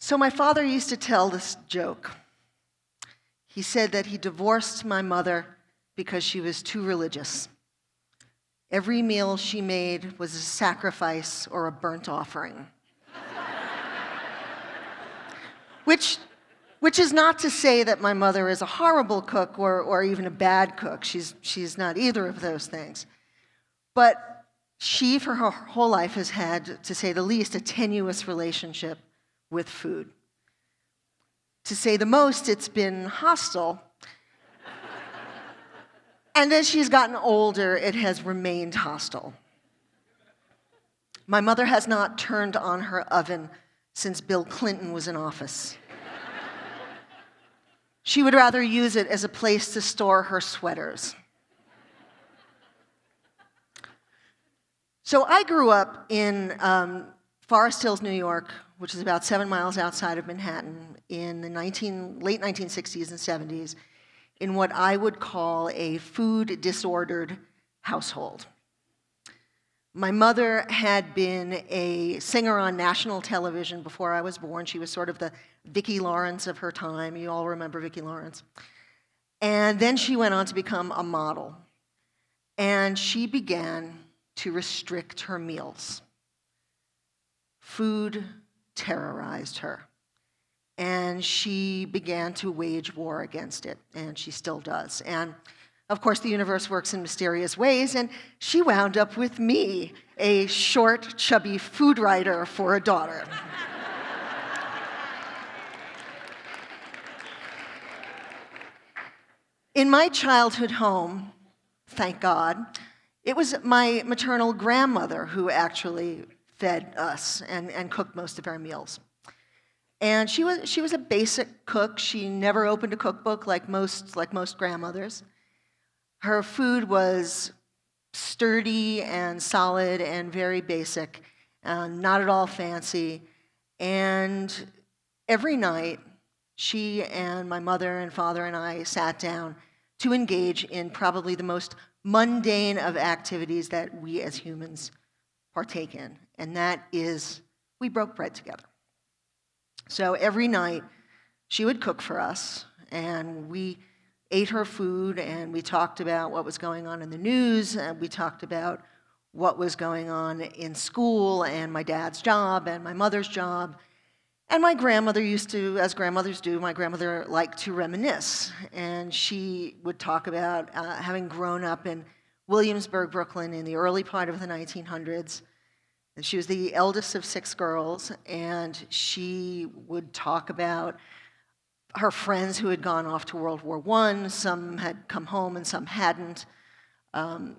So my father used to tell this joke. He said that he divorced my mother because she was too religious. Every meal she made was a sacrifice or a burnt offering. Which is not to say that my mother is a horrible cook or even a bad cook. She's not either of those things. But she, for her whole life, has had, to say the least, a tenuous relationship with food. To say the most, it's been hostile. And as she's gotten older, it has remained hostile. My mother has not turned on her oven since Bill Clinton was in office. She would rather use it as a place to store her sweaters. So I grew up in Forest Hills, New York, which is about 7 miles outside of Manhattan, in the late 1960s and 70s, in what I would call a food-disordered household. My mother had been a singer on national television before I was born. She was sort of the Vicki Lawrence of her time. You all remember Vicki Lawrence. And then she went on to become a model. And she began to restrict her meals. Food terrorized her. And she began to wage war against it, and she still does. And of course, the universe works in mysterious ways, and she wound up with me, a short, chubby food writer for a daughter. In my childhood home, thank God, it was my maternal grandmother who actually fed us and cooked most of our meals. And she was a basic cook. She never opened a cookbook like most grandmothers. Her food was sturdy and solid and very basic, not at all fancy. And every night, she and my mother and father and I sat down to engage in probably the most mundane of activities that we as humans partake in, and that is we broke bread together. So every night, she would cook for us, and we ate her food, and we talked about what was going on in the news, and we talked about what was going on in school, and my dad's job, and my mother's job. And my grandmother used to, as grandmothers do, my grandmother liked to reminisce, and she would talk about having grown up in Williamsburg, Brooklyn in the early part of the 1900s. And she was the eldest of 6 girls, and she would talk about her friends who had gone off to World War I. Some had come home and some hadn't.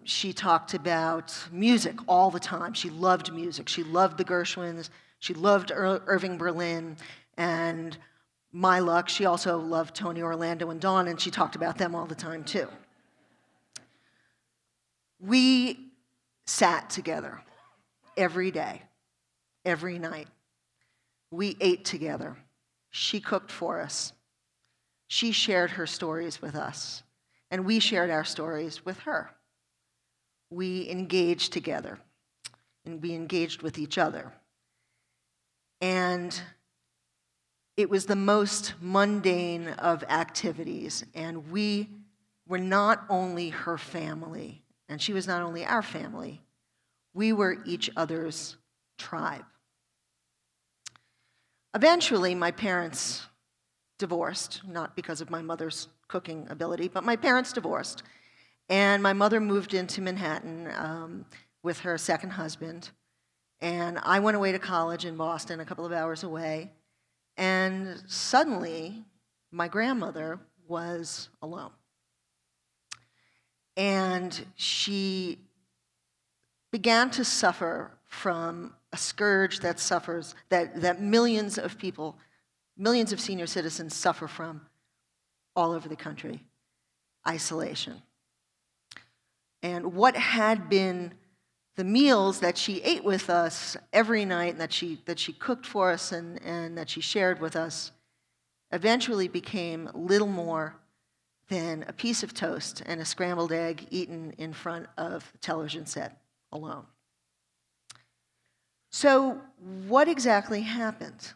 She talked about music all the time. She loved music. She loved the Gershwins. She loved Irving Berlin. And my luck, she also loved Tony Orlando and Dawn, and she talked about them all the time, too. We sat together every day, every night. We ate together. She cooked for us. She shared her stories with us, and we shared our stories with her. We engaged together, and we engaged with each other. And it was the most mundane of activities, and we were not only her family, and she was not only our family, we were each other's tribe. Eventually, my parents divorced, not because of my mother's cooking ability, but my parents divorced. And my mother moved into Manhattan with her second husband. And I went away to college in Boston, a couple of hours away. And suddenly, my grandmother was alone. And she began to suffer from a scourge that millions of people, millions of senior citizens suffer from all over the country: isolation. And what had been the meals that she ate with us every night, and that she cooked for us and that she shared with us, eventually became little more than a piece of toast and a scrambled egg eaten in front of the television set alone. So what exactly happened?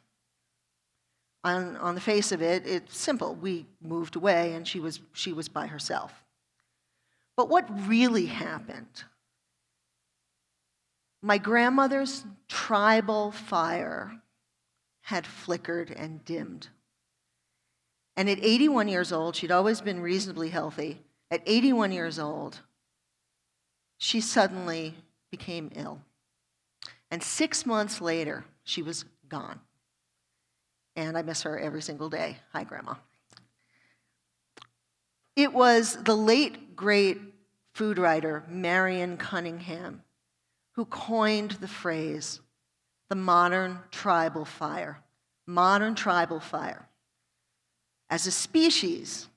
On the face of it, it's simple. We moved away, and she was by herself. But what really happened? My grandmother's tribal fire had flickered and dimmed. And at 81 years old, she'd always been reasonably healthy. At 81 years old, she suddenly became ill. And 6 months later, she was gone. And I miss her every single day. Hi, Grandma. It was the late, great food writer, Marion Cunningham, who coined the phrase, the modern tribal fire. Modern tribal fire. As a species,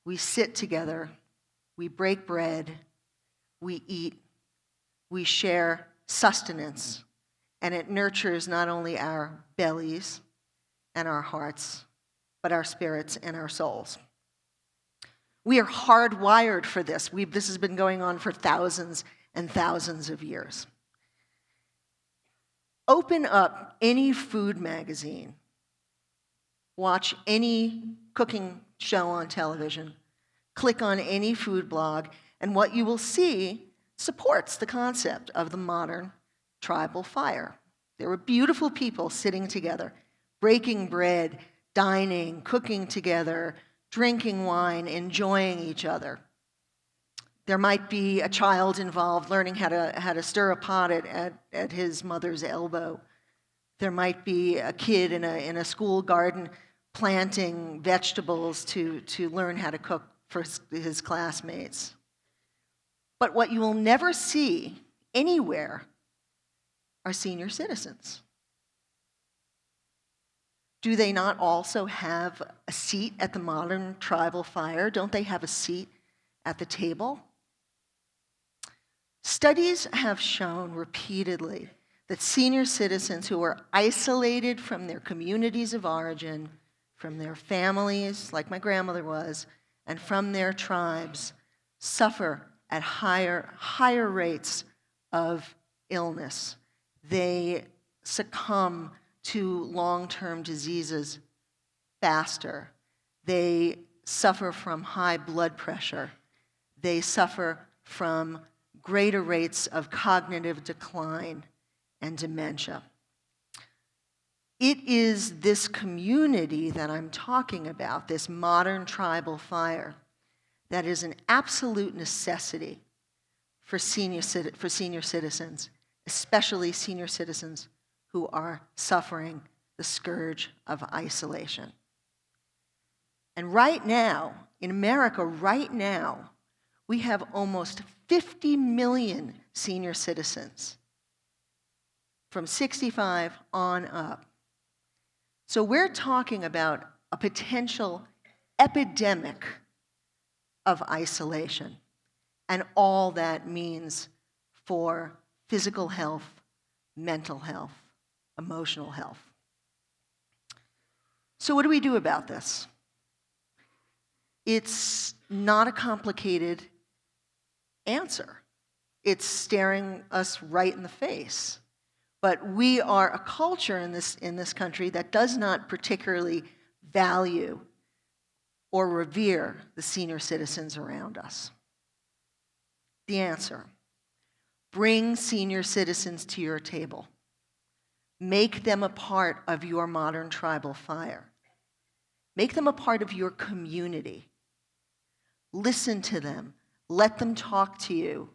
we sit together, we break bread, we eat, we share sustenance, and it nurtures not only our bellies and our hearts, but our spirits and our souls. We are hardwired for this. This has been going on for thousands and thousands of years. Open up any food magazine, watch any cooking show on television, click on any food blog, and what you will see supports the concept of the modern tribal fire. There were beautiful people sitting together, breaking bread, dining, cooking together, drinking wine, enjoying each other. There might be a child involved learning how to stir a pot at his mother's elbow. There might be a kid in a school garden planting vegetables to learn how to cook for his classmates. But what you will never see anywhere are senior citizens. Do they not also have a seat at the modern tribal fire? Don't they have a seat at the table? Studies have shown repeatedly that senior citizens who are isolated from their communities of origin, from their families, like my grandmother was, and from their tribes, suffer at higher rates of illness. They succumb to long-term diseases faster. They suffer from high blood pressure. They suffer from greater rates of cognitive decline and dementia. It is this community that I'm talking about, this modern tribal fire, that is an absolute necessity for senior citizens, especially senior citizens who are suffering the scourge of isolation. And right now, in America, right now, we have almost 50 million senior citizens from 65 on up. So we're talking about a potential epidemic of isolation and all that means for physical health, mental health, emotional health. So what do we do about this? It's not a complicated answer. It's staring us right in the face. But we are a culture in this country that does not particularly value or revere the senior citizens around us. The answer: bring senior citizens to your table. Make them a part of your modern tribal fire. Make them a part of your community. Listen to them. Let them talk to you.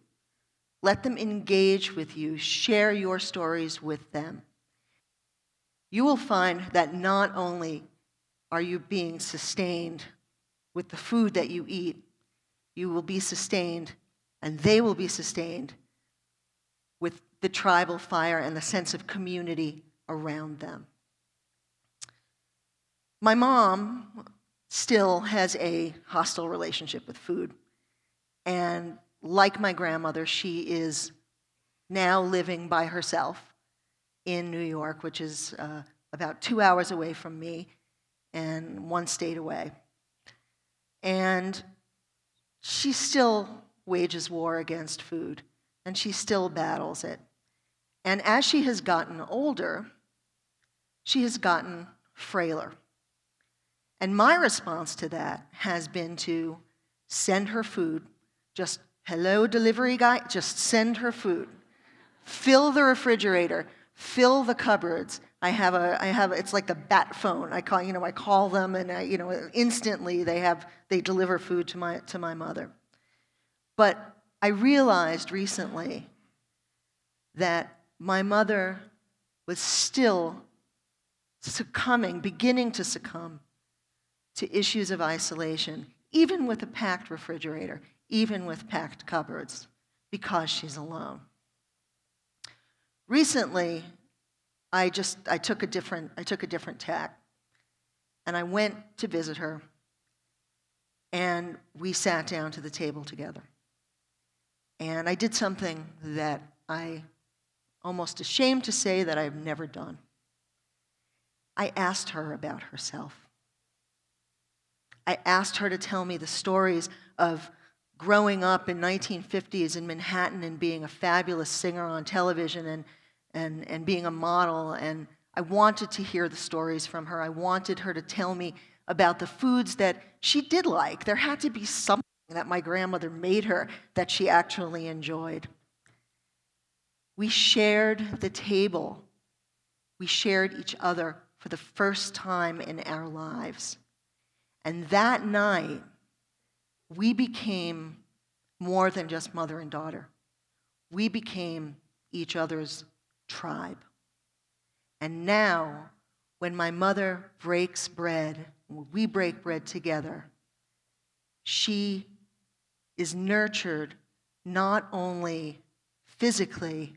Let them engage with you. Share your stories with them. You will find that not only are you being sustained with the food that you eat, you will be sustained, and they will be sustained with the tribal fire and the sense of community around them. My mom still has a hostile relationship with food. And like my grandmother, she is now living by herself in New York, which is about 2 hours away from me and 1 state away. And she still wages war against food, and she still battles it. And as she has gotten older, she has gotten frailer. And my response to that has been to send her food, just, hello, delivery guy, just send her food. Fill the refrigerator, fill the cupboards. It's like the bat phone. I call them, and instantly they deliver food to my mother. But I realized recently that my mother was still beginning to succumb to issues of isolation, even with a packed refrigerator, even with packed cupboards, because she's alone. Recently, I took a different tack, and I went to visit her, and we sat down to the table together. And I did something that I almost ashamed to say that I've never done. I asked her about herself. I asked her to tell me the stories of growing up in 1950s in Manhattan and being a fabulous singer on television and being a model. And I wanted to hear the stories from her. I wanted her to tell me about the foods that she did like. There had to be something that my grandmother made her that she actually enjoyed. We shared the table. We shared each other for the first time in our lives. And that night, we became more than just mother and daughter. We became each other's tribe. And now, when my mother breaks bread, when we break bread together, she is nurtured not only physically,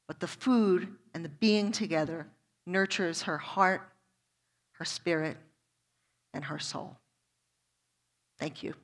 but the food and the being together nurtures her heart, her spirit, and her soul. Thank you.